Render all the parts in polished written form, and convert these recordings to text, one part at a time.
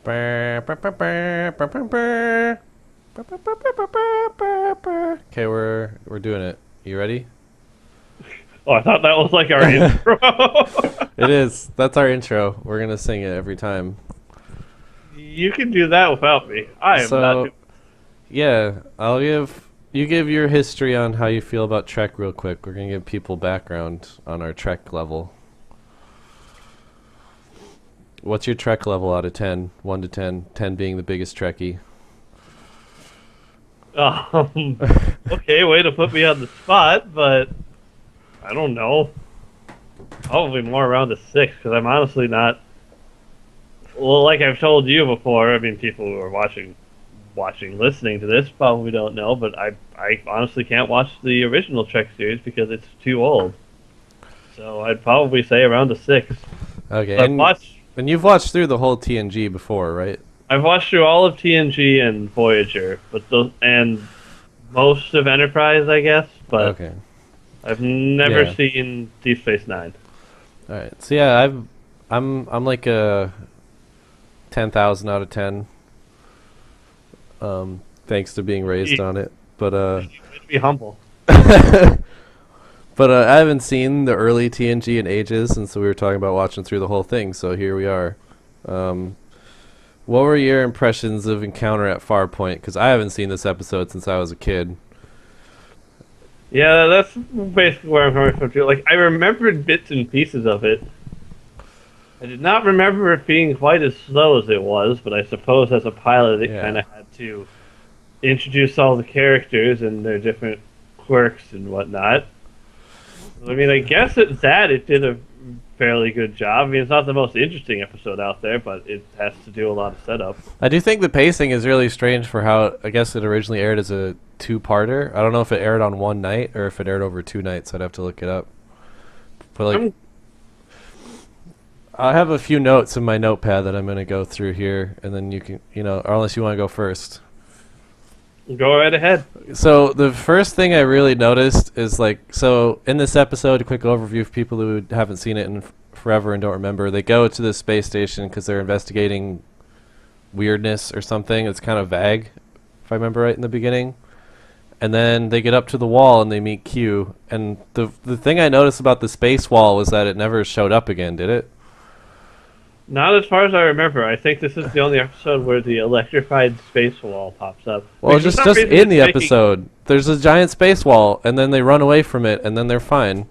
Okay, we're doing it. You ready? Oh, I thought that was like our intro. It is. That's our intro. We're gonna sing it every time. You can do that without me. I am not. So, yeah, you give your history on how you feel about Trek real quick. We're gonna give people background on our Trek level. What's your Trek level out of 10? 1 to 10. 10 being the biggest Trekkie. Okay, way to put me on the spot, but I don't know. Probably more around a 6, because I'm honestly not. Well, like I've told you before, I mean, people who are watching, listening to this probably don't know, but I honestly can't watch the original Trek series because it's too old. So I'd probably say around a 6. Okay, But and you've watched through the whole TNG before, right? I've watched through all of TNG and Voyager, and most of Enterprise, I guess. But Okay. I've never seen Deep Space Nine. All right. So yeah, I'm like a 10,000 out of 10. Thanks to being raised on it, but Be humble. but I haven't seen the early TNG in ages, and so we were talking about watching through the whole thing. So here we are. What were your impressions of Encounter at Farpoint? Because I haven't seen this episode since I was a kid. Yeah, that's basically where I'm coming from too. Like, I remembered bits and pieces of it. I did not remember it being quite as slow as it was, but I suppose as a pilot, it kind of had to introduce all the characters and their different quirks and whatnot. I mean, I guess at that it did a fairly good job. I mean, it's not the most interesting episode out there, but it has to do a lot of setup. I do think the pacing is really strange for how, I guess it originally aired as a two-parter. I don't know if it aired on one night or if it aired over 2 nights. I'd have to look it up. But like, I have a few notes in my notepad that I'm going to go through here, and then you can, or unless you want to go first. Go right ahead. So the first thing I really noticed is so in this episode, a quick overview for people who haven't seen it in forever and don't remember. They go to the space station because they're investigating weirdness or something. It's kind of vague, if I remember right in the beginning. And then they get up to the wall and they meet Q. And the thing I noticed about the space wall was that it never showed up again, did it? Not as far as I remember. I think this is the only episode where the electrified space wall pops up. Well, just in the episode, there's a giant space wall, and then they run away from it, and then they're fine.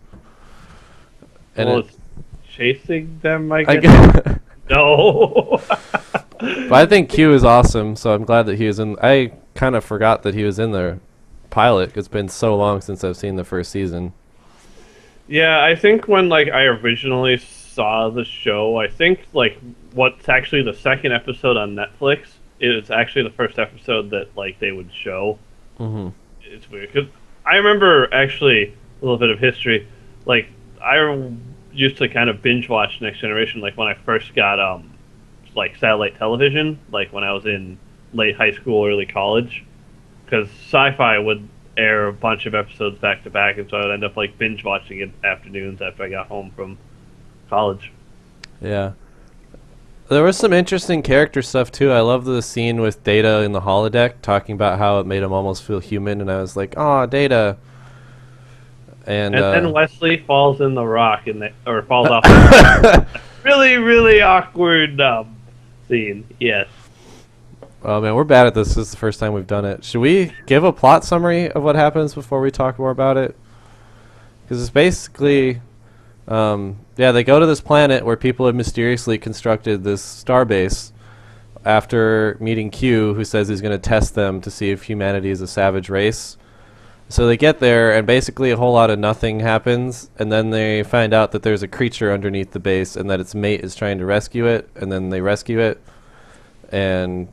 And it's chasing them, I guess. No. But I think Q is awesome, so I'm glad that he was in. I kind of forgot that he was in the pilot. It's been so long since I've seen the first season. Yeah, I think when I originally saw the show, I think what's actually the second episode on Netflix is actually the first episode that they would show. Mm-hmm. It's weird because I remember actually a little bit of history. I used to kind of binge watch Next Generation when I first got satellite television, when I was in late high school, early college, because Sci-Fi would air a bunch of episodes back to back, and so I would end up binge watching it afternoons after I got home from college. Yeah. There was some interesting character stuff too. I love the scene with Data in the holodeck talking about how it made him almost feel human, and I was like, "Oh, Data." And then Wesley falls in the rock or falls off. The really, really awkward scene. Yes. Oh man, we're bad at this. This is the first time we've done it. Should we give a plot summary of what happens before we talk more about it? Because it's basically. They go to this planet where people have mysteriously constructed this starbase after meeting Q, who says he's going to test them to see if humanity is a savage race. So they get there, and basically a whole lot of nothing happens, and then they find out that there's a creature underneath the base and that its mate is trying to rescue it, and then they rescue it, and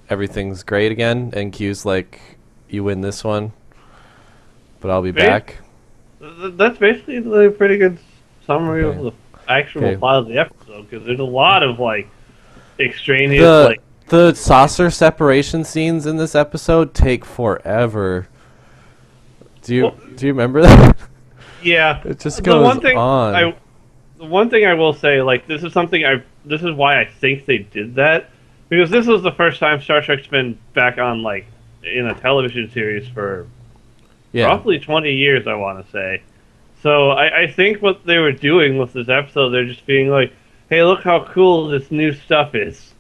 everything's great again, and Q's like, "You win this one, but I'll be back." That's basically a pretty good summary of the actual plot of the episode, because there's a lot of extraneous the saucer separation scenes in this episode take forever. Do you remember that? Yeah, it just goes on. The one thing I will say, this is why I think they did that, Because this was the first time Star Trek's been back on like in a television series for roughly 20 years, I want to say. So I think what they were doing with this episode, they're just being like, "Hey, look how cool this new stuff is."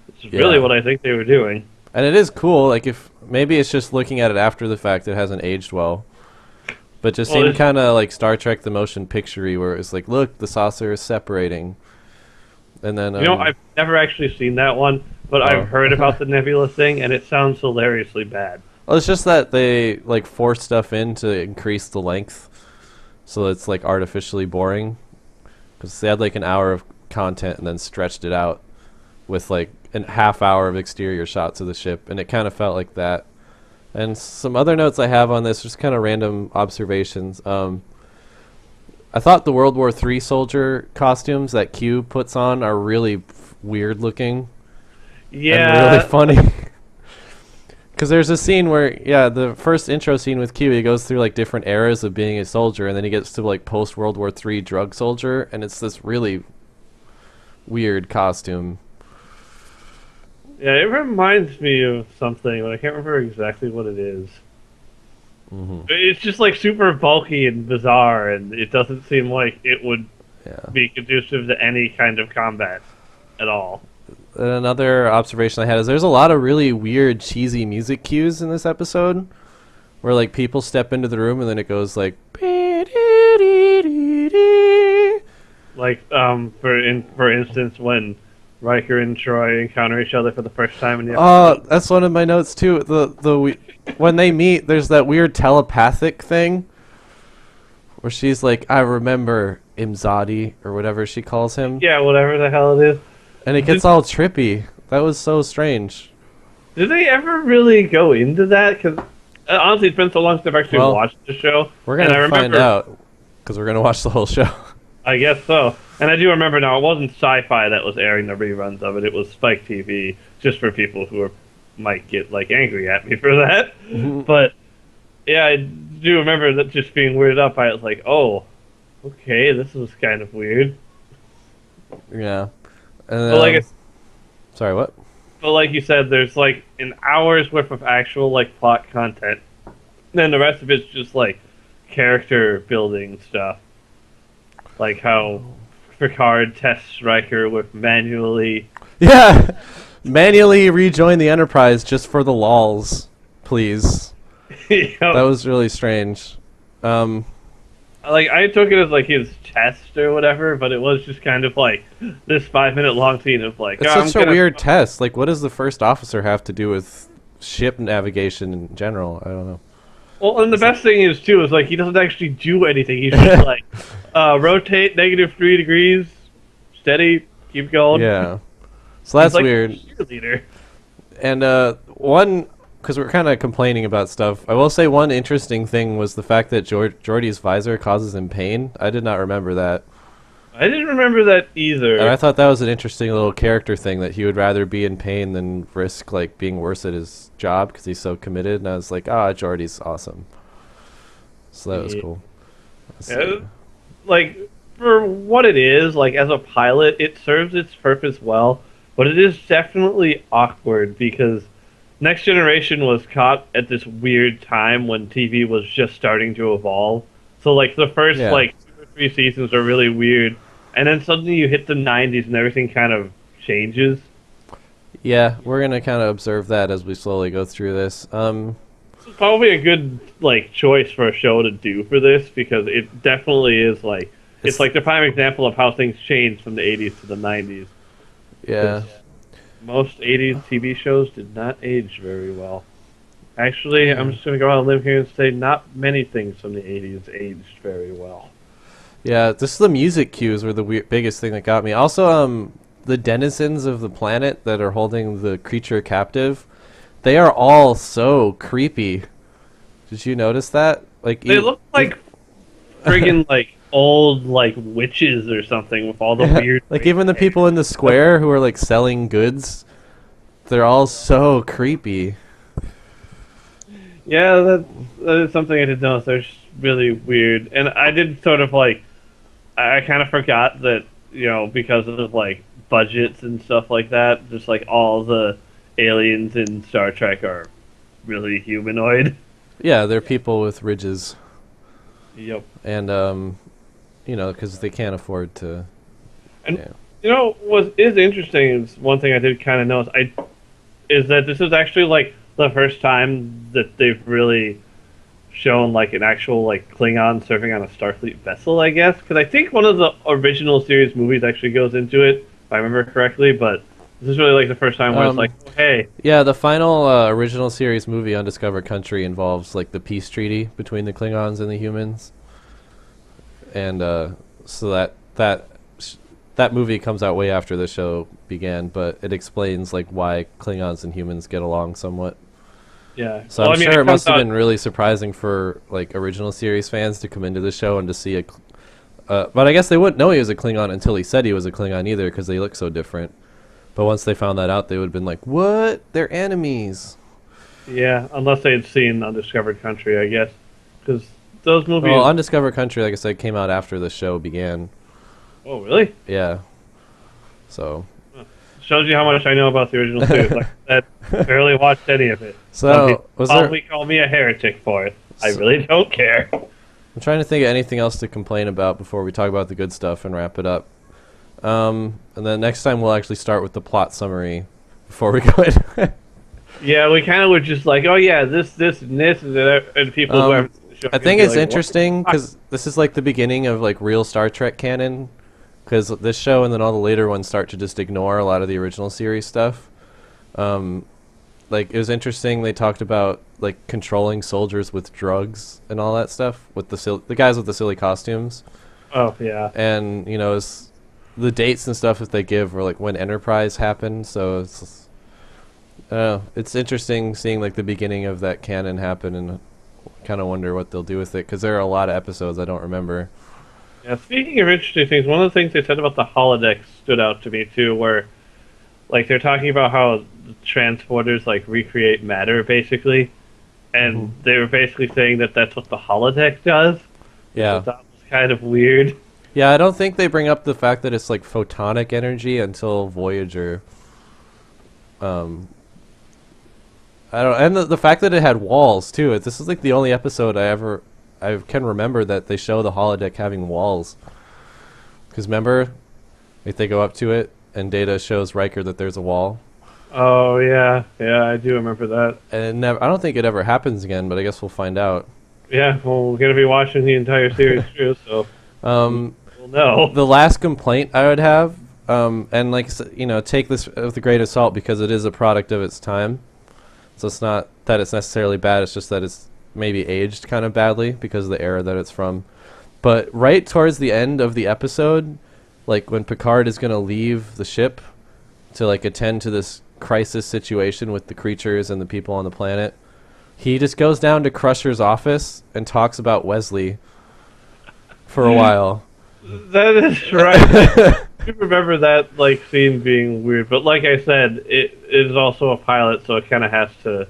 It's really what I think they were doing. And it is cool. Like, if maybe it's just looking at it after the fact, it hasn't aged well. But just seemed kind of like Star Trek the Motion Picture-y, where it's like, look, the saucer is separating. And then I've never actually seen that one, but I've heard about the nebula thing, and it sounds hilariously bad. Well, it's just that they like force stuff in to increase the length, so it's like artificially boring. Because they had like an hour of content and then stretched it out with like a half hour of exterior shots of the ship, and it kind of felt like that. And some other notes I have on this, just kind of random observations. I thought the World War III soldier costumes that Q puts on are really weird looking. Yeah. And really funny. Because there's a scene where, the first intro scene with Q, he goes through like different eras of being a soldier, and then he gets to like post World War III drug soldier, and it's this really weird costume. Yeah, it reminds me of something, but I can't remember exactly what it is. Mm-hmm. It's just like super bulky and bizarre, and it doesn't seem like it would be conducive to any kind of combat at all. And another observation I had is there's a lot of really weird, cheesy music cues in this episode, where like people step into the room and then it goes like, like for instance when Riker and Troy encounter each other for the first time in the episode. That's one of my notes too. When they meet, there's that weird telepathic thing where she's like, "I remember Imzadi," or whatever she calls him. Yeah, whatever the hell it is. And it gets all trippy. That was so strange. Did they ever really go into that? Because honestly, it's been so long since I've actually watched the show. We're gonna find out because we're gonna watch the whole show. I guess so. And I do remember now, it wasn't Sci-Fi that was airing the reruns of it. It was Spike TV, just for people who might get like angry at me for that. Mm-hmm. But yeah, I do remember that just being weirded out by it. Like, oh, okay, this was kind of weird. Yeah. And, sorry, what? But like you said, there's like an hour's worth of actual like plot content. Then the rest of it's just like character building stuff. Like how Picard tests Riker with manually rejoin the Enterprise just for the lols, please. Yep. That was really strange. Like I took it as like his test or whatever, but it was just kind of like this 5-minute long scene of like. It's such a weird test. Like, what does the first officer have to do with ship navigation in general? I don't know. Well, and the best thing is too is like he doesn't actually do anything. He's just like rotate -3 degrees, steady, keep going. Yeah, so that's like weird. A cheerleader. And one, because we're kind of complaining about stuff, I will say one interesting thing was the fact that Geordi's visor causes him pain. I did not remember that. I didn't remember that either. And I thought that was an interesting little character thing, that he would rather be in pain than risk like being worse at his job because he's so committed. And I was like, Geordi's awesome. So that was cool. Like, for what it is, like as a pilot, it serves its purpose well, but it is definitely awkward because Next Generation was caught at this weird time when TV was just starting to evolve. So like the first like 2 or 3 seasons are really weird, and then suddenly you hit the 90s and everything kind of changes. Yeah, we're gonna kind of observe that as we slowly go through this. It's probably a good like choice for a show to do for this because it definitely is like it's like the prime example of how things changed from the 80s to the 90s. Yeah. Most 80s TV shows did not age very well. Actually, I'm just going to go out on a limb here and say not many things from the 80s aged very well. Yeah, just the music cues were the biggest thing that got me. Also, the denizens of the planet that are holding the creature captive, they are all so creepy. Did you notice that? Like they look like friggin' like old like witches or something with all the weird. Like even the people in the square who are like selling goods, they're all so creepy. Yeah, that is something I did notice. They're just really weird, and I did sort of like I kind of forgot that because of like budgets and stuff like that. Just like all the aliens in Star Trek are really humanoid. Yeah, they're people with ridges. Yep. And because they can't afford to. And Yeah. What is interesting is one thing I did kind of notice. Is that this is actually like the first time that they've really shown like an actual like Klingon serving on a Starfleet vessel, I guess. Because I think one of the original series movies actually goes into it, if I remember correctly. But this is really like the first time where it's like, oh, hey. Yeah, the final original series movie, Undiscovered Country, involves like the peace treaty between the Klingons and the humans, and so that movie comes out way after the show began, but it explains like why Klingons and humans get along somewhat. Yeah. So I'm sure it must have been really surprising for like original series fans to come into the show and to see but I guess they wouldn't know he was a Klingon until he said he was a Klingon either, because they look so different. But once they found that out, they would have been like, "What? They're enemies." Yeah, unless they'd seen Undiscovered Country, I guess, because those movies. Well, Undiscovered Country, like I said, came out after the show began. Oh, really? Yeah. So. Shows you how much I know about the original series. Like I said, barely watched any of it. So, probably call me a heretic for it. I really don't care. I'm trying to think of anything else to complain about before we talk about the good stuff and wrap it up. And then next time we'll actually start with the plot summary before we go in. Yeah, we kind of were just like, oh yeah, this, and this, and people who haven't seen the show. I think it's like, interesting because this is like the beginning of like real Star Trek canon. Because this show and then all the later ones start to just ignore a lot of the original series stuff. Like, it was interesting, they talked about, like, controlling soldiers with drugs and all that stuff, with the guys with the silly costumes. Oh, yeah. And, the dates and stuff that they give were, like, when Enterprise happened, so it's... I don't know. It's interesting seeing, like, the beginning of that canon happen, and kind of wonder what they'll do with it, because there are a lot of episodes I don't remember. Yeah, speaking of interesting things, one of the things they said about the holodeck stood out to me too, where like they're talking about how the transporters like recreate matter basically, and they were basically saying that that's what the holodeck does. Yeah, that was kind of weird. Yeah, I don't think they bring up the fact that it's like photonic energy until Voyager. I don't, and the fact that it had walls too. This is like the only episode I can remember that they show the holodeck having walls. Because remember, if they go up to it and Data shows Riker that there's a wall. Oh yeah, I do remember that. And I don't think it ever happens again, but I guess we'll find out. Yeah, well, we're gonna be watching the entire series too, so we'll know. The last complaint I would have, and like take this with a grain of salt because it is a product of its time. So it's not that it's necessarily bad; it's just that it's maybe aged kind of badly because of the era that it's from. But right towards the end of the episode, like when Picard is going to leave the ship to like attend to this crisis situation with the creatures and the people on the planet, he just goes down to Crusher's office and talks about Wesley for a while. That is right. I remember that like scene being weird, but like I said, it is also a pilot, so it kind of has to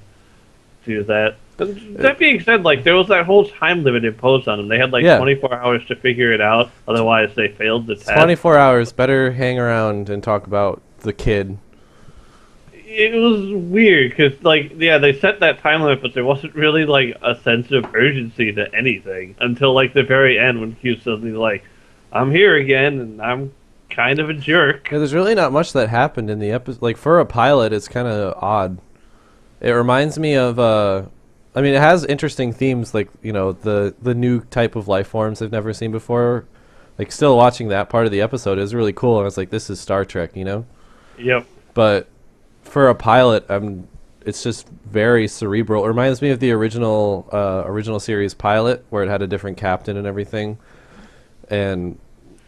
do that. That being said, like there was that whole time limit imposed on them. They had like 24 hours to figure it out. Otherwise, they failed the test. 24 hours. Better hang around and talk about the kid. It was weird because, like, yeah, they set that time limit, but there wasn't really like a sense of urgency to anything until like the very end when Q suddenly like, "I'm here again, and I'm kind of a jerk." Yeah, there's really not much that happened in the episode. Like for a pilot, it's kind of odd. It reminds me of I mean, it has interesting themes, like, the new type of life forms I've never seen before. Like, still watching that part of the episode is really cool. I was like, this is Star Trek, Yep. But for a pilot, it's just very cerebral. It reminds me of the original series pilot, where it had a different captain and everything. And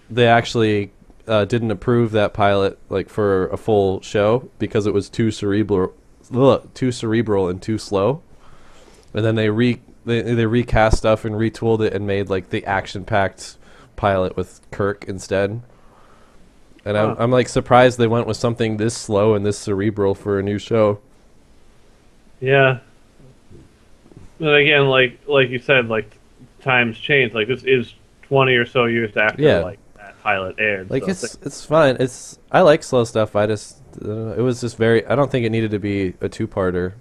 they actually didn't approve that pilot, like, for a full show because it was too cerebral and too slow. And then they recast stuff and retooled it and made like the action-packed pilot with Kirk instead. And I'm like surprised they went with something this slow and this cerebral for a new show. Yeah. But again, like you said, like times change. Like this is 20 or so years after like that pilot aired. Like so it's fine. I like slow stuff. I just it was just very. I don't think it needed to be a two-parter.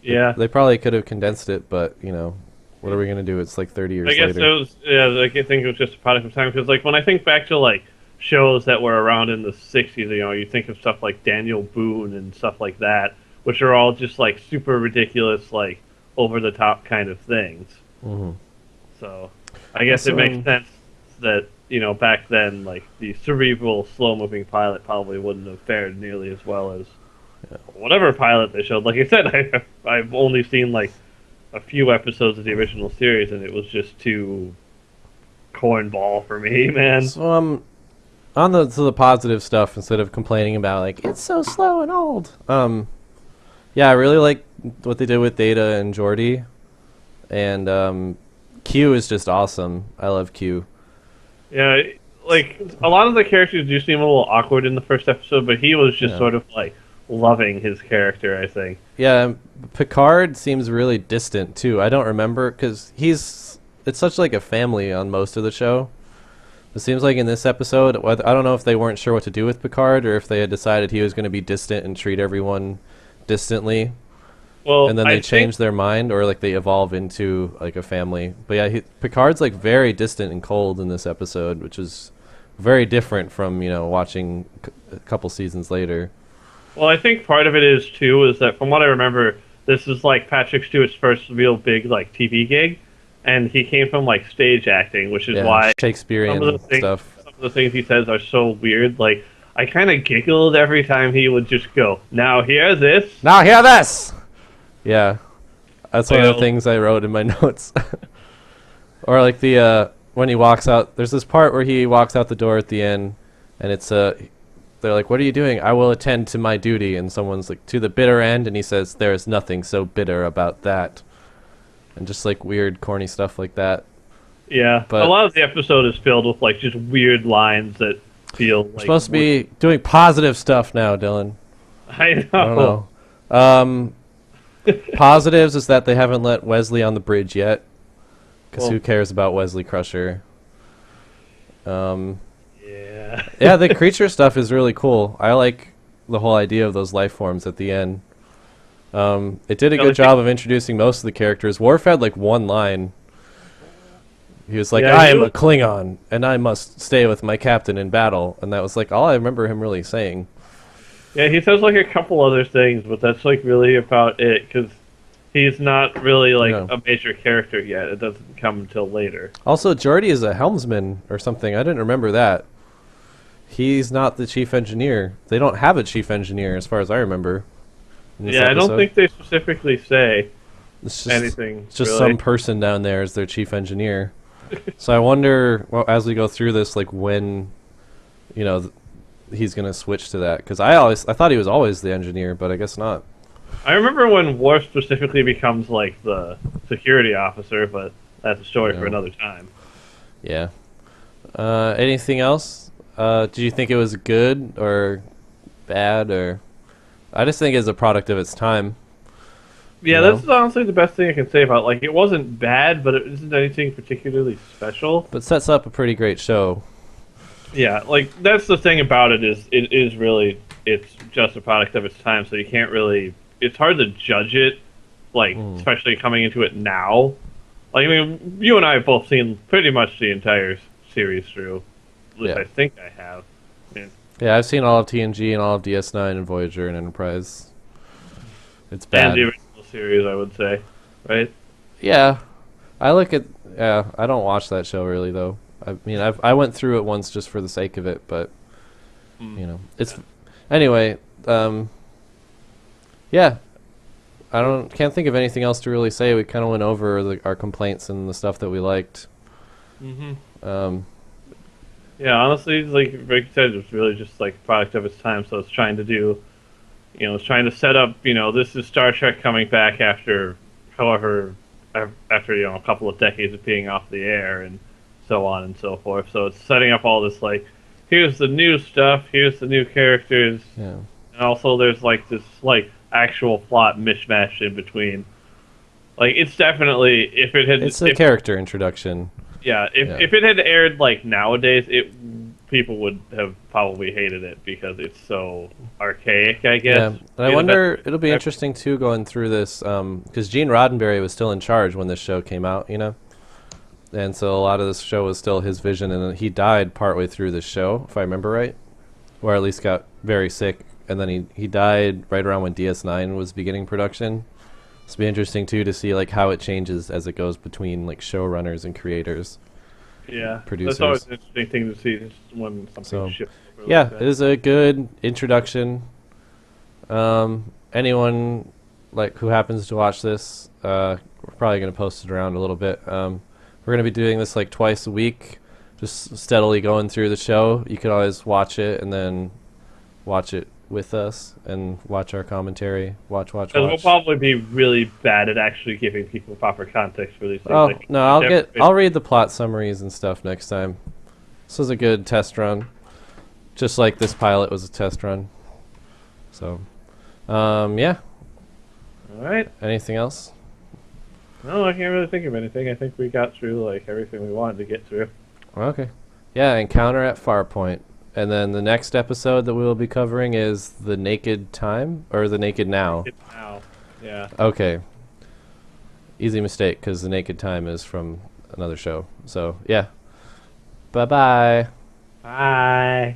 yeah. They probably could have condensed it, but what are we gonna do? It's like 30 years I guess later. it was. Yeah, like, I think it was just a product of time because, like, when I think back to like shows that were around in the '60s, you think of stuff like Daniel Boone and stuff like that, which are all just like super ridiculous, like over the top kind of things. Mm-hmm. So I guess it makes sense that back then, like the cerebral, slow-moving pilot probably wouldn't have fared nearly as well as whatever pilot they showed. Like I said, I've only seen like a few episodes of the original series, and it was just too cornball for me, man. So on to the positive stuff instead of complaining about like it's so slow and old. Yeah, I really like what they did with Data and Geordi, and Q is just awesome. I love Q. Yeah, like a lot of the characters do seem a little awkward in the first episode, but he was just sort of like loving his character, I think. Yeah, Picard seems really distant too. I don't remember because it's such like a family on most of the show. It seems like in this episode, I don't know if they weren't sure what to do with Picard or if they had decided he was going to be distant and treat everyone distantly. Well, and then they change their mind, or like they evolve into like a family. But yeah, Picard's like very distant and cold in this episode, which is very different from watching a couple seasons later. Well, I think part of it is too is that from what I remember, this is like Patrick Stewart's first real big like TV gig, and he came from like stage acting, which is why Shakespearean stuff. Some of the things he says are so weird. Like I kind of giggled every time he would just go, "Now hear this." Now hear this. Yeah, that's one of the things I wrote in my notes. Or like when he walks out, there's this part where he walks out the door at the end, and it's they're like, "What are you doing?" "I will attend to my duty." And someone's like, "To the bitter end," and he says, "There is nothing so bitter about that." And just like weird, corny stuff like that. Yeah, but a lot of the episode is filled with like just weird lines that feel like supposed to be doing positive stuff now, Dylan. I know. I don't know. Positives is that they haven't let Wesley on the bridge yet, because who cares about Wesley Crusher? Yeah. Yeah, the creature stuff is really cool. I like the whole idea of those life forms at the end. It did a good job of introducing most of the characters. Worf had like one line. He was like, "I am a Klingon, and I must stay with my captain in battle," and that was like all I remember him really saying. Yeah, he says like a couple other things, but that's like really about it, because he's not really like a major character yet. It doesn't come until later. Also, Geordi is a helmsman or something. I didn't remember that. He's not the chief engineer. They don't have a chief engineer, as far as I remember. Yeah, I don't think they specifically say anything. It's just some person down there is their chief engineer. So I wonder, well, as we go through this, like when, he's gonna switch to that, because I thought he was always the engineer, but I guess not. I remember when Worf specifically becomes like the security officer, but that's a story for another time. Yeah. Anything else? Did you think it was good or bad, or? I just think it's a product of its time. Yeah, that's honestly the best thing I can say about it. Like, it wasn't bad, but it isn't anything particularly special. But sets up a pretty great show. Yeah, like, that's the thing about it is it's just a product of its time, so you can't really, it's hard to judge it, like, especially coming into it now. Like, I mean, you and I have both seen pretty much the entire series through. At least I think I have. Yeah, I've seen all of TNG and all of DS9 and Voyager and Enterprise. It's bad. And the original series, I would say, right? Yeah, I look at. Yeah, I don't watch that show really though. I mean, I went through it once just for the sake of it, but it's anyway. Yeah, can't think of anything else to really say. We kind of went over our complaints and the stuff that we liked. Yeah, honestly, like Rick said, it's really just like a product of its time. So it's trying to do, it's trying to set up. This is Star Trek coming back after, a couple of decades of being off the air and so on and so forth. So it's setting up all this like, here's the new stuff, here's the new characters, and also there's like this like actual plot mishmash in between. Like it's definitely it's a character introduction. Yeah, if it had aired like nowadays, it people would have probably hated it because it's so archaic, I Yeah, guess. and I wonder, it'll be interesting too going through this, because Gene Roddenberry was still in charge when this show came out, you know? And so a lot of this show was still his vision, and he died partway through this show, if I remember right, or at least got very sick, and then he died right around when DS9 was beginning production. It's be interesting too to see like how it changes as it goes between like showrunners and creators. Yeah, producers. that's always an interesting thing to see when something shifts. Yeah, it is a good introduction. Anyone like who happens to watch this, we're probably going to post it around a little bit. We're going to be doing this like twice a week, just steadily going through the show. You could always watch it and then watch it with us and watch our commentary. Watch. We'll probably be really bad at actually giving people proper context for these things. Oh no, I'll read the plot summaries and stuff next time. This was a good test run, just like this pilot was a test run. So, yeah. All right. Anything else? No, I can't really think of anything. I think we got through like everything we wanted to get through. Okay. Yeah, Encounter at Farpoint. And then the next episode that we will be covering is The Naked Time, or The Naked Now? Naked Now, yeah. Okay. Easy mistake, because The Naked Time is from another show. So, yeah. Bye-bye. Bye.